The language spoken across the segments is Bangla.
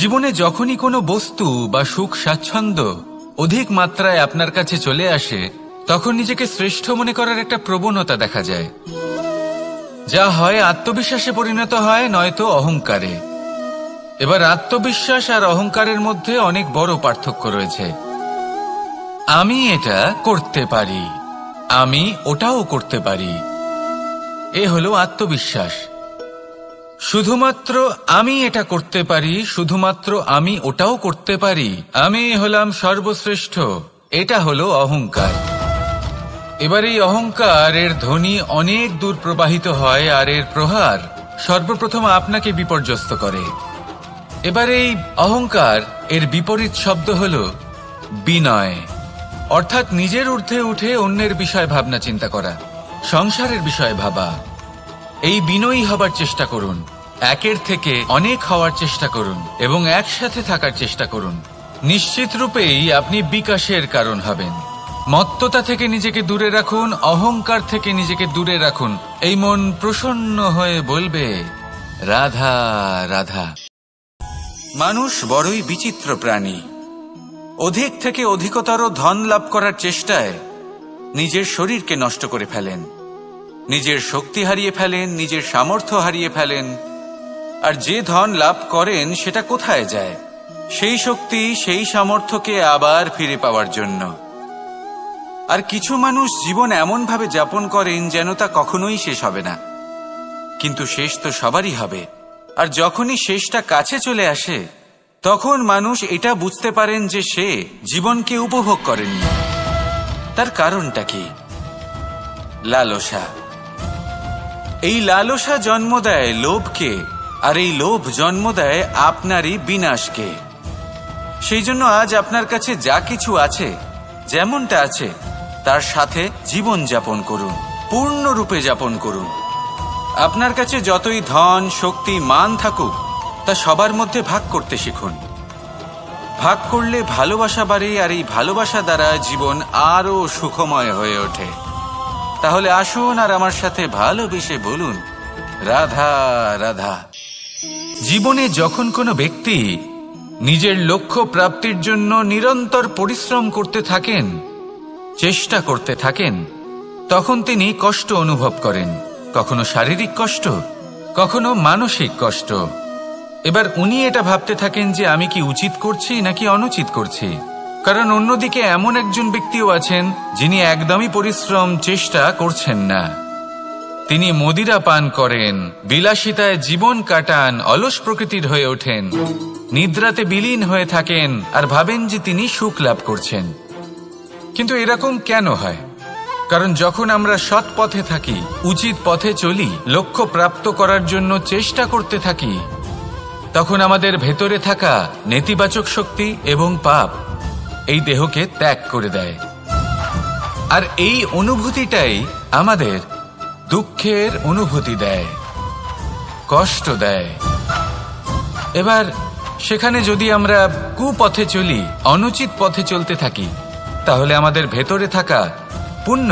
জীবনে যখনই কোনো বস্তু বা সুখ স্বাচ্ছন্দ্য অধিক মাত্রায় আপনার কাছে চলে আসে, তখন নিজেকে শ্রেষ্ঠ মনে করার একটা প্রবণতা দেখা যায়, যা হয় আত্মবিশ্বাসে পরিণত হয়, নয়তো অহংকারে। এবার আত্মবিশ্বাস আর অহংকারের মধ্যে অনেক বড় পার্থক্য রয়েছে। আমি এটা করতে পারি, আমি ওটাও করতে পারি, এ হলো আত্মবিশ্বাস। শুধুমাত্র আমি এটা করতে পারি, শুধুমাত্র আমি ওটাও করতে পারি, আমি হলাম সর্বশ্রেষ্ঠ, এটা হলো অহংকার। এবার এই অহংকার এর ধ্বনি অনেক দূর প্রবাহিত হয়, আর এর প্রহার সর্বপ্রথম আপনাকে বিপর্যস্ত করে। এবার এই অহংকার এর বিপরীত শব্দ হলো বিনয়, অর্থাৎ নিজের ঊর্ধ্বে উঠে অন্যের বিষয় ভাবনা চিন্তা করা, সংসারের বিষয় ভাবা। এই বিনয়ী হবার চেষ্টা করুন, একের থেকে অনেক হওয়ার চেষ্টা করুন এবং একসাথে থাকার চেষ্টা করুন। নিশ্চিত রূপেই আপনি বিকাশের কারণ হবেন। মত্ততা থেকে নিজেকে দূরে রাখুন, অহংকার থেকে নিজেকে দূরে রাখুন। এই মন প্রসন্ন হয়ে বলবে, রাধা রাধা। মানুষ বড়ই বিচিত্র প্রাণী। অধিক থেকে অধিকতর ধন লাভ করার চেষ্টায় নিজের শরীরকে নষ্ট করে ফেলেন, নিজের শক্তি হারিয়ে ফেলেন, নিজের সামর্থ্য হারিয়ে ফেলেন। আর যে ধন লাভ করেন সেটা কোথায় যায়? সেই শক্তি, সেই সামর্থ্যকে আবার ফিরে পাওয়ার জন্য। আর কিছু মানুষ জীবন এমনভাবে যাপন করেন যেন তা কখনোই শেষ হবে না, কিন্তু শেষ তো সবারই হবে। আর যখনই শেষটা কাছে চলে আসে, তখন মানুষ এটা বুঝতে পারেন যে সে জীবনকে উপভোগ করেননি। তার কারণটা কি? লালসা। এই লালসা জন্ম দেয় লোভকে, আর এই লোভ জন্ম দেয় আপনারই বিনাশকে। সেই জন্য আজ আপনার কাছে যা কিছু আছে, যেমনটা আছে, তার সাথে জীবন যাপন করুন, পূর্ণরূপে যাপন করুন। আপনার কাছে যতই ধন, শক্তি, মান থাকুক, তা সবার মধ্যে ভাগ করতে শিখুন। ভাগ করলে ভালোবাসা বাড়ে, আর এই ভালোবাসা দ্বারা জীবন আরো সুখময় হয়ে ওঠে। তাহলে আসুন আর আমার সাথে ভালোবেসে বলুন, রাধা রাধা। জীবনে যখন কোনো ব্যক্তি নিজের লক্ষ্য প্রাপ্তির জন্য নিরন্তর পরিশ্রম করতে থাকেন, চেষ্টা করতে থাকেন, তখন তিনি কষ্ট অনুভব করেন, কখনো শারীরিক কষ্ট, কখনো মানসিক কষ্ট। এবার উনি এটা ভাবতে থাকেন যে আমি কি উচিত করছি নাকি অনুচিত করছি। কারণ অন্যদিকে এমন একজন ব্যক্তিও আছেন যিনি একদমই পরিশ্রম, চেষ্টা করছেন না। তিনি মদিরা পান করেন, বিলাসিতায় জীবন কাটান, অলস প্রকৃতির হয়ে ওঠেন, নিদ্রাতে বিলীন হয়ে থাকেন আর ভাবেন যে তিনি সুখ লাভ করছেন। কিন্তু এরকম কেন হয়? কারণ যখন আমরা সৎ পথে থাকি, উচিত পথে চলি, লক্ষ্য প্রাপ্ত করার জন্য চেষ্টা করতে থাকি, তখন আমাদের ভেতরে থাকা নেতিবাচক শক্তি এবং পাপ এই দেহকে ত্যাগ করে দেয়। আর এই অনুভূতিটাই আমাদের দুঃখের অনুভূতি দেয়, কষ্ট দেয়। এবার সেখানে যদি আমরা কুপথে চলি, অনুচিত পথে চলতে থাকি, তাহলে আমাদের ভেতরে থাকা পুণ্য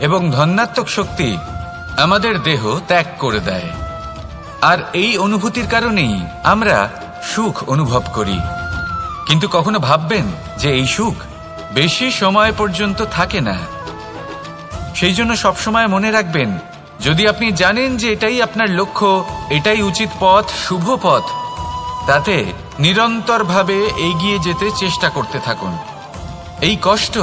এবং ধনাত্মক শক্তি আমাদের দেহ ত্যাগ করে দেয়। আর এই অনুভূতির কারণেই আমরা সুখ অনুভব করি। কিন্তু কখনো ভাববেন যে এই সুখ বেশি সময় পর্যন্ত থাকে না। সেই জন্য সবসময় মনে রাখবেন, যদি আপনি জানেন যে এটাই আপনার লক্ষ্য, এটাই উচিত পথ, শুভ পথ, তাতে নিরন্তরভাবে এগিয়ে যেতে চেষ্টা করতে থাকুন। এই কষ্ট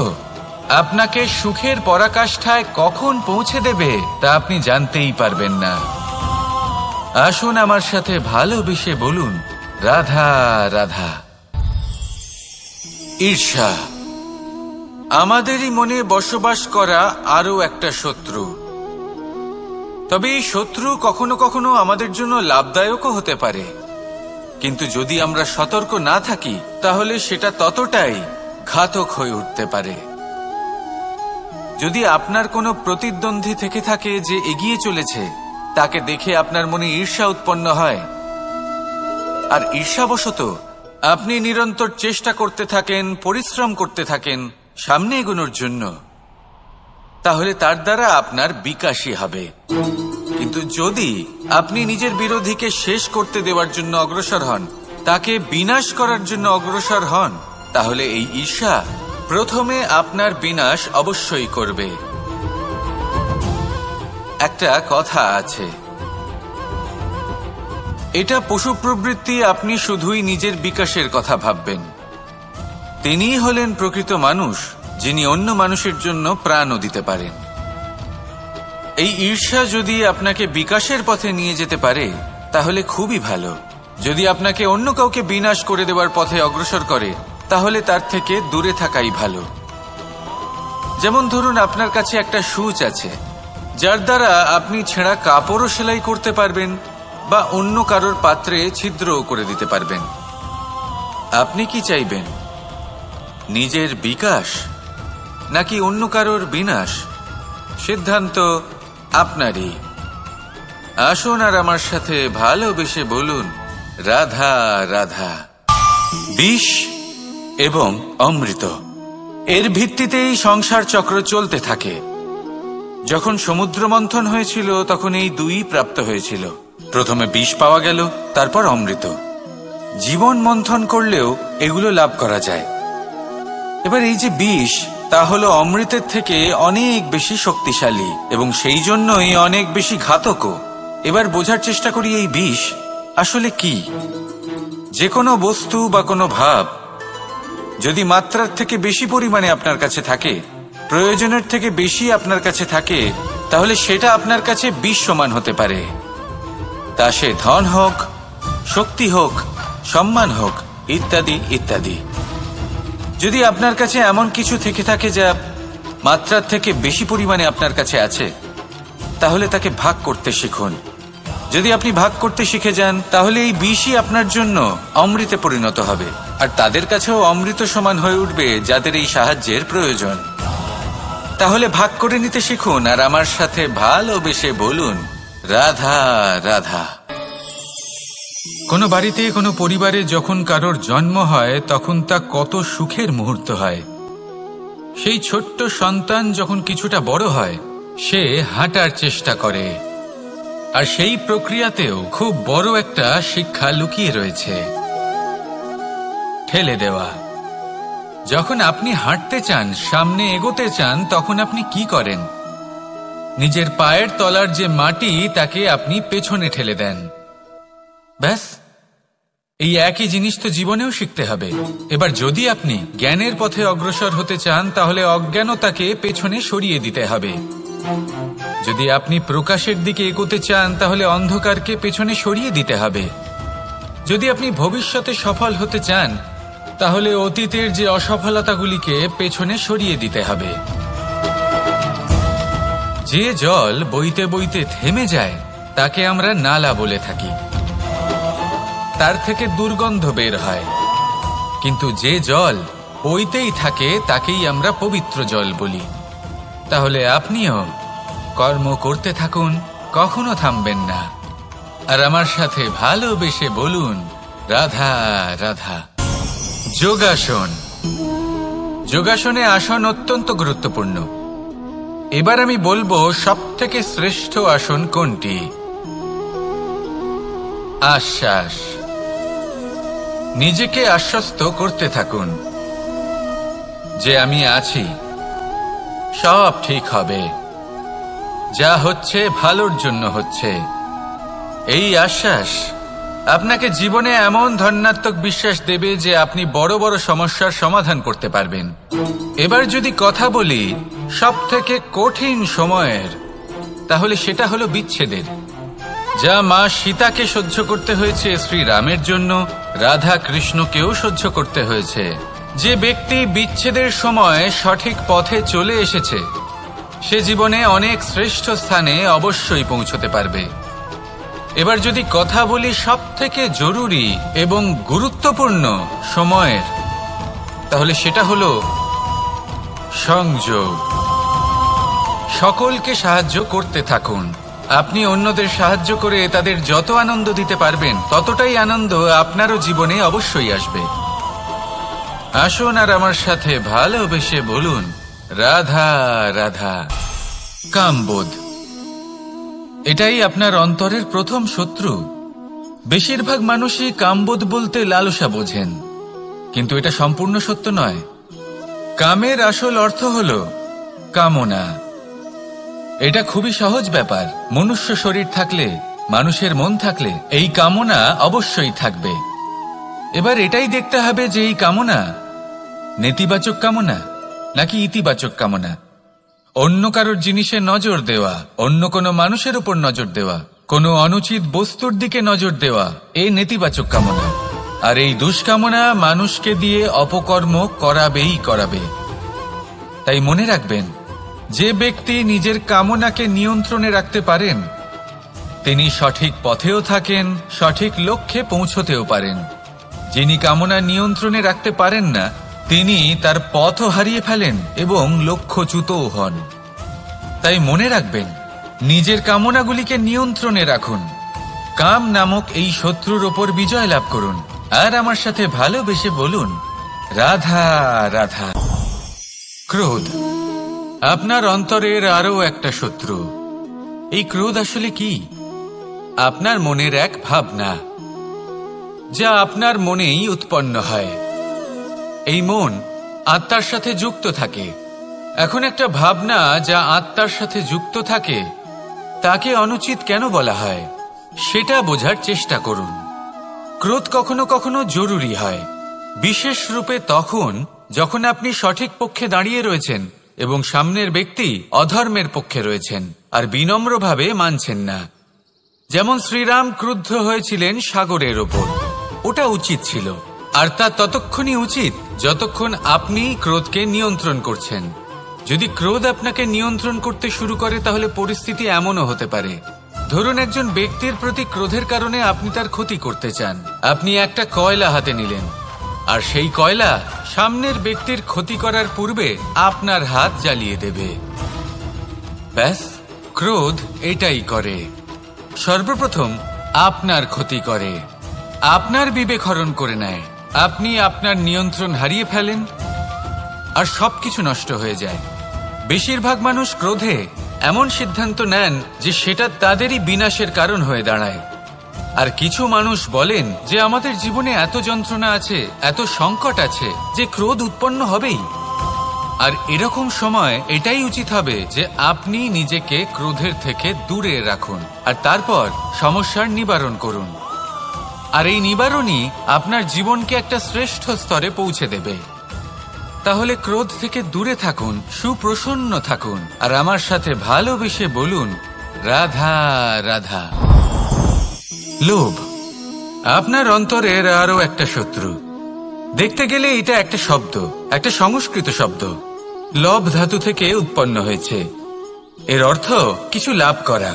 আপনাকে সুখের পরাকাষ্ঠায় কখন পৌঁছে দেবে তা আপনি জানতেই পারবেন না। আসুন আমার সাথে ভালোবেসে বলুন, রাধা রাধা। ঈর্ষা আমাদেরই মনে বসবাস করা আরো একটা শত্রু। তবে এই শত্রু কখনো কখনো আমাদের জন্য লাভদায়কও হতে পারে, কিন্তু যদি আমরা সতর্ক না থাকি তাহলে সেটা ততটাই ঘাতক হয়ে উঠতে পারে। যদি আপনার কোনো প্রতিদ্বন্দ্বী থেকে থাকে যে এগিয়ে চলেছে, তাকে দেখে আপনার মনে ঈর্ষা উৎপন্ন হয়, আর ঈর্ষাবশত আপনি নিরন্তর চেষ্টা করতে থাকেন, পরিশ্রম করতে থাকেন সামনে এগোনোর জন্য, তাহলে তার দ্বারা আপনার বিকাশই হবে। কিন্তু যদি আপনি নিজের বিরোধীকে শেষ করতে দেওয়ার জন্য অগ্রসর হন, তাকে বিনাশ করার জন্য অগ্রসর হন, তাহলে এই ঈর্ষা প্রথমে আপনার বিনাশ অবশ্যই করবে। একটা কথা আছে, এটা পশু প্রবৃত্তি, আপনি শুধুই নিজের বিকাশের কথা ভাববেন। তিনিই হলেন প্রকৃত মানুষ, যিনি অন্য মানুষের জন্য প্রাণও দিতে পারেন। এই ঈর্ষা যদি আপনাকে বিকাশের পথে নিয়ে যেতে পারে তাহলে খুবই ভালো। যদি আপনাকে অন্য কাউকে বিনাশ করে দেওয়ার পথে অগ্রসর করে তাহলে তার থেকে দূরে থাকাই ভালো। যেমন ধরুন, আপনার কাছে একটা সূচ আছে যার দ্বারা আপনি ছেঁড়া কাপড়ও সেলাই করতে পারবেন বা অন্য কারোর পাত্রে ছিদ্রও করে দিতে পারবেন। আপনি কি চাইবেন, নিজের বিকাশ নাকি অন্য কারোর বিনাশ? সিদ্ধান্ত আপনারই। আসুন আর আমার সাথে ভালোবেসে বলুন, রাধা রাধা। বিষ এবং অমৃত, এর ভিত্তিতেই সংসার চক্র চলতে থাকে। যখন সমুদ্র মন্থন হয়েছিল তখন এই দুই প্রাপ্ত হয়েছিল। প্রথমে বিষ পাওয়া গেল, তারপর অমৃত। জীবন মন্থন করলেও এগুলো লাভ করা যায়। এবার এই যে বিষ, তা হলো অমৃতের থেকে অনেক বেশি শক্তিশালী এবং সেই জন্যই অনেক বেশি ঘাতকও। এবার বোঝার চেষ্টা করি এই বিষ আসলে কি। যে কোনো বস্তু বা কোনো ভাব যদি মাত্রার থেকে বেশি পরিমাণে আপনার কাছে থাকে, প্রয়োজনের থেকে বেশি আপনার কাছে থাকে, তাহলে সেটা আপনার কাছে বিষ সমান হতে পারে। তা সে ধন হোক, শক্তি হোক, সম্মান হোক, ইত্যাদি ইত্যাদি। যদি আপনার কাছে এমন কিছু থেকে থাকে যা মাত্রার থেকে বেশি পরিমাণে আপনার কাছে আছে, তাহলে তাকে ভাগ করতে শিখুন। যদি আপনি ভাগ করতে শিখে যান তাহলে এই বিষই আপনার জন্য অমৃতে পরিণত হবে, আর তাদের কাছেও অমৃত সমান হয়ে উঠবে যাদের এই সাহায্যের প্রয়োজন। তাহলে ভাগ করে নিতে শিখুন আর আমার সাথে ভালোবেসে বলুন, রাধা রাধা। কোনো বাড়িতে, কোনো পরিবারে যখন কারোর জন্ম হয় তখন তা কত সুখের মুহূর্ত হয়। সেই ছোট্ট সন্তান যখন কিছুটা বড় হয়, সে হাঁটার চেষ্টা করে, আর সেই প্রক্রিয়াতেও খুব বড় একটা শিক্ষা লুকিয়ে রয়েছে, ঠেলে দেওয়া। যখন আপনি হাঁটতে চান, সামনে এগোতে চান, তখন আপনি কি করেন? নিজের পায়ের তলার যে মাটি তাকে আপনি পেছনে ঠেলে দেন। ব্যাস, এই একই জিনিস তো জীবনেও শিখতে হবে। এবার যদি আপনি জ্ঞানের পথে অগ্রসর হতে চান তাহলে অজ্ঞানতাকে পেছনে সরিয়ে দিতে হবে। যদি আপনি প্রকাশের দিকে এগোতে চান তাহলে অন্ধকারকে পেছনে সরিয়ে দিতে হবে। যদি আপনি ভবিষ্যতে সফল হতে চান তাহলে অতীতের যে অসফলতাগুলিকে পেছনে সরিয়ে দিতে হবে। যে জল বইতে বইতে থেমে যায় তাকে আমরা নালা বলে থাকি, তার থেকে দুর্গন্ধ বের হয়। কিন্তু যে জল বইতেই থাকে তাকেই আমরা পবিত্র জল বলি। তাহলে আপনিও কর্ম করতে থাকুন, কখনো থামবেন না। আর আমার সাথে ভালোবেসে বলুন, রাধা রাধা। যোগাসন। যোগাসনে আসন অত্যন্ত গুরুত্বপূর্ণ। এবার আমি বলবো সবথেকে শ্রেষ্ঠ আসন কোনটি। আশ্বাস। নিজেকে আশ্বস্ত করতে থাকুন যে আমি আছি, সব ঠিক হবে, যা হচ্ছে ভালোর জন্য হচ্ছে। এই আশ্বাস আপনাকে জীবনে এমন ধনাত্মক বিশ্বাস দেবে যে আপনি বড় বড় সমস্যার সমাধান করতে পারবেন। এবার যদি কথা বলি সবথেকে কঠিন সময়ের, তাহলে সেটা হলো বিচ্ছেদের, যা মা সীতাকে সহ্য করতে হয়েছে শ্রীরামের জন্য, রাধা কৃষ্ণকেও সহ্য করতে হয়েছে। যে ব্যক্তি বিচ্ছেদের সময় সঠিক পথে চলে এসেছে সে জীবনে অনেক শ্রেষ্ঠ স্থানে অবশ্যই পৌঁছতে পারবে। এবার যদি কথা বলি সবথেকে জরুরি এবং গুরুত্বপূর্ণ সময়ের, তাহলে সেটা হলো সংযোগ। সকলকে সাহায্য করতে থাকুন। আপনি অন্যদের সাহায্য করে তাদের যত আনন্দ দিতে পারবেন ততটাই আনন্দ আপনারও জীবনে অবশ্যই আসবে। আসুন আর আমার সাথে ভালোবেসে বলুন, রাধা রাধা। কামবোধ, এটাই আপনার অন্তরের প্রথম শত্রু। বেশিরভাগ মানুষই কামবোধ বলতে লালসা বোঝেন, কিন্তু এটা সম্পূর্ণ সত্য নয়। কামের আসল অর্থ হল কামনা। এটা খুবই সহজ ব্যাপার। মনুষ্য শরীর থাকলে, মানুষের মন থাকলে এই কামনা অবশ্যই থাকবে। এবার এটাই দেখতে হবে যে এই কামনা নেতিবাচক কামনা নাকি ইতিবাচক কামনা। অন্য কারোর জিনিসে নজর দেওয়া, অন্য কোনো মানুষের উপর নজর দেওয়া, কোনো অনুচিত বস্তুর দিকে নজর দেওয়া, এই নেতিবাচক কামনা। আর এই দুষ্কামনা মানুষকে দিয়ে অপকর্ম করাবেই করাবে। তাই মনে রাখবেন, যে ব্যক্তি নিজের কামনাকে নিয়ন্ত্রণে রাখতে পারেন তিনি সঠিক পথেও থাকেন, সঠিক লক্ষ্যে পৌঁছতেও পারেন। যিনি কামনা নিয়ন্ত্রণে রাখতে পারেন না তিনি তার পথও হারিয়ে ফেলেন এবং লক্ষ্যচ্যুতও হন। তাই মনে রাখবেন, নিজের কামনাগুলিকে নিয়ন্ত্রণে রাখুন। কাম নামক এই শত্রুর ওপর বিজয় লাভ করুন। আর আমার সাথে ভালোবেসে বলুন, রাধা রাধা। ক্রোধ আপনার অন্তরের আরও একটা শত্রু। এই ক্রোধ আসলে কি? আপনার মনের এক ভাবনা, যা আপনার মনেই উৎপন্ন হয়। এই মন আত্মার সাথে যুক্ত থাকে। এখন একটা ভাবনা যা আত্মার সাথে যুক্ত থাকে তাকে অনুচিত কেন বলা হয় সেটা বোঝার চেষ্টা করুন। ক্রোধ কখনো কখনো জরুরি হয়, বিশেষ রূপে তখন যখন আপনি সঠিক পক্ষে দাঁড়িয়ে রয়েছেন এবং সামনের ব্যক্তি অধর্মের পক্ষে রয়েছেন আর বিনম্রভাবে মানছেন না। যেমন শ্রীরাম ক্রুদ্ধ হয়েছিলেন সাগরের ওপর। ওটা উচিত ছিল, আর তা ততক্ষণই উচিত যতক্ষণ আপনি ক্রোধকে নিয়ন্ত্রণ করছেন। যদি ক্রোধ আপনাকে নিয়ন্ত্রণ করতে শুরু করে তাহলে পরিস্থিতি এমনও হতে পারে, ধরুন একজন ব্যক্তির প্রতি ক্রোধের কারণে আপনি তার ক্ষতি করতে চান। আপনি একটা কয়লা হাতে নিলেন আর সেই কয়লা সামনের ব্যক্তির ক্ষতি করার পূর্বে আপনার হাত জ্বালিয়ে দেবে। ব্যাস, ক্রোধ এটাই করে। সর্বপ্রথম আপনার ক্ষতি করে, আপনার বিবেক হরণ করে নেয়। আপনি আপনার নিয়ন্ত্রণ হারিয়ে ফেলেন আর সবকিছু নষ্ট হয়ে যায়। বেশিরভাগ মানুষ ক্রোধে এমন সিদ্ধান্ত নেন যে সেটা তাদেরই বিনাশের কারণ হয়ে দাঁড়ায়। আর কিছু মানুষ বলেন যে আমাদের জীবনে এত যন্ত্রণা আছে, এত সংকট আছে যে ক্রোধ উৎপন্ন হবেই। আর এরকম সময় এটাই উচিত হবে যে আপনি নিজেকে ক্রোধের থেকে দূরে রাখুন আর তারপর সমস্যার নিবারণ করুন। আর এই নিবারণই আপনার জীবনকে একটা শ্রেষ্ঠ স্তরে পৌঁছে দেবে। তাহলে ক্রোধ থেকে দূরে থাকুন, সুপ্রসন্ন থাকুন আর আমার সাথে ভালোবেসে বলুন, রাধা রাধা। লোভ আপনার অন্তরের আরো একটা শত্রু। দেখতে গেলে এটা একটা শব্দ, একটা সংস্কৃত শব্দ। লব ধাতু থেকে উৎপন্ন হয়েছে। এর অর্থ কিছু লাভ করা।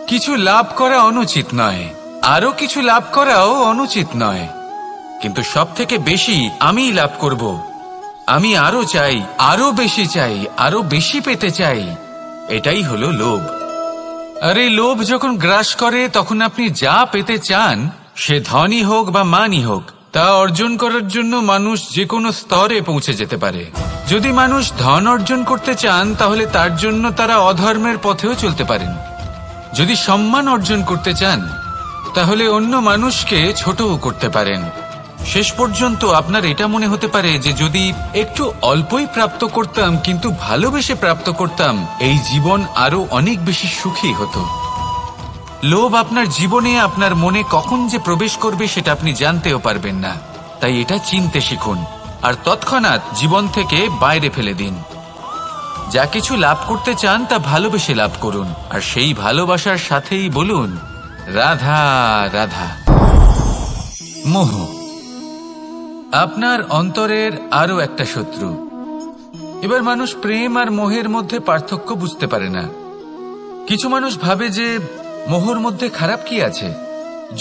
কিছু লাভ করা অনুচিত নয়, আরো কিছু লাভ করাও অনুচিত নয়, কিন্তু সব থেকে বেশি আমিই লাভ করব, আমি আরো চাই, আরো বেশি চাই, আরো বেশি পেতে চাই, এটাই হলো লোভ। আর এই লোভ যখন গ্রাস করে তখন আপনি যা পেতে চান, সে ধনই হোক বা মানই হোক, তা অর্জন করার জন্য মানুষ যে কোনো স্তরে পৌঁছে যেতে পারে। যদি মানুষ ধন অর্জন করতে চান তাহলে তার জন্য তারা অধর্মের পথেও চলতে পারেন। যদি সম্মান অর্জন করতে চান তাহলে অন্য মানুষকে ছোটও করতে পারেন। শেষ পর্যন্ত আপনার এটা মনে হতে পারে যে যদি একটু অল্পই প্রাপ্ত করতাম কিন্তু ভালোবেসে প্রাপ্ত করতাম, এই জীবন আরো অনেক বেশি সুখী হতো। লোভ আপনার জীবনে, আপনার মনে কখন যে প্রবেশ করবে সেটা আপনি জানতেও পারবেন না। তাই এটা চিনতে শিখুন আর তৎক্ষণাৎ জীবন থেকে বাইরে ফেলে দিন। যা কিছু লাভ করতে চান তা ভালোবেসে লাভ করুন আর সেই ভালোবাসার সাথেই বলুন, রাধা রাধা। মোহ আপনার অন্তরের আরো একটা শত্রু। এবার মানুষ প্রেম আর মোহের মধ্যে পার্থক্য বুঝতে পারে না। কিছু মানুষ ভাবে যে মোহর মধ্যে খারাপ কি আছে।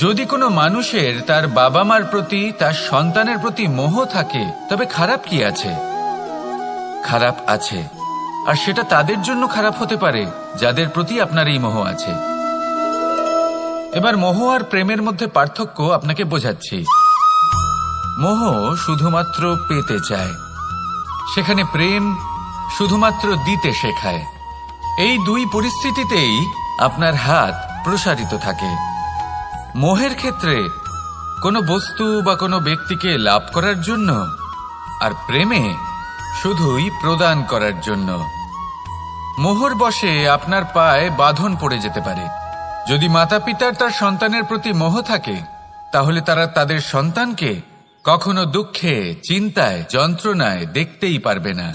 যদি কোনো মানুষের তার বাবা মার প্রতি, তার সন্তানের প্রতি মোহ থাকে তবে খারাপ কি আছে? খারাপ আছে, আর সেটা তাদের জন্য খারাপ হতে পারে যাদের প্রতি আপনার এই মোহ আছে। এবার মোহ আর প্রেমের মধ্যে পার্থক্য আপনাকে বোঝাচ্ছি। মোহ শুধুমাত্র পেতে চায়, সেখানে প্রেম শুধুমাত্র দিতে শেখায়। এই দুই পরিস্থিতিতেই আপনার হাত প্রসারিত থাকে। মোহের ক্ষেত্রে কোনো বস্তু বা কোনো ব্যক্তিকে লাভ করার জন্য, আর প্রেমে শুধুই প্রদান করার জন্য। মোহর বশে আপনার পায়ে বাঁধন পড়ে যেতে পারে। যদি মাতা পিতার তার সন্তানের প্রতি মোহ থাকে, তাহলে তারা তাদের সন্তানকে কখনো দুঃখে, চিন্তায়, যন্ত্রণায় দেখতেই পারবে না।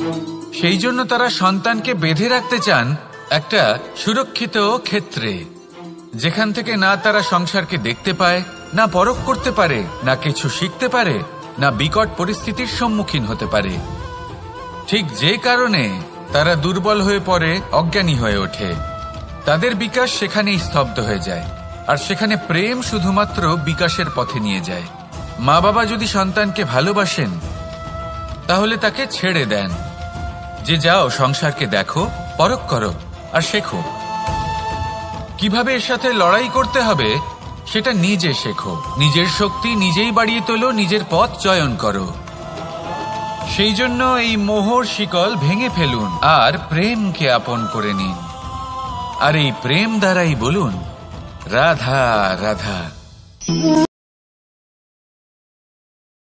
সেই জন্য তারা সন্তানকে বেঁধে রাখতে চান একটা সুরক্ষিত ক্ষেত্রে, যেখান থেকে না তারা সংসারকে দেখতে পায়, না পরখ করতে পারে, না কিছু শিখতে পারে, না বিকট পরিস্থিতির সম্মুখীন হতে পারে। ঠিক যে কারণে তারা দুর্বল হয়ে পড়ে, অজ্ঞানী হয়ে ওঠে। তাদের বিকাশ সেখানেই স্তব্ধ হয়ে যায়, আর সেখানে প্রেম শুধুমাত্র বিকাশের পথে নিয়ে যায়। মা বাবা যদি সন্তানকে ভালোবাসেন, তাহলে তাকে ছেড়ে দেন যে যাও সংসারকে দেখো, পরখ করো আর শেখো। কিভাবে এর সাথে লড়াই করতে হবে সেটা নিজে শেখো। নিজের শক্তি নিজেই বাড়িয়ে তোলো, নিজের পথ চয়ন করো। সেই জন্য এই মোহর শিকল ভেঙে ফেলুন আর প্রেমকে আপন করে নিন। আর এই প্রেম দ্বারাই বলুন, রাধা রাধা।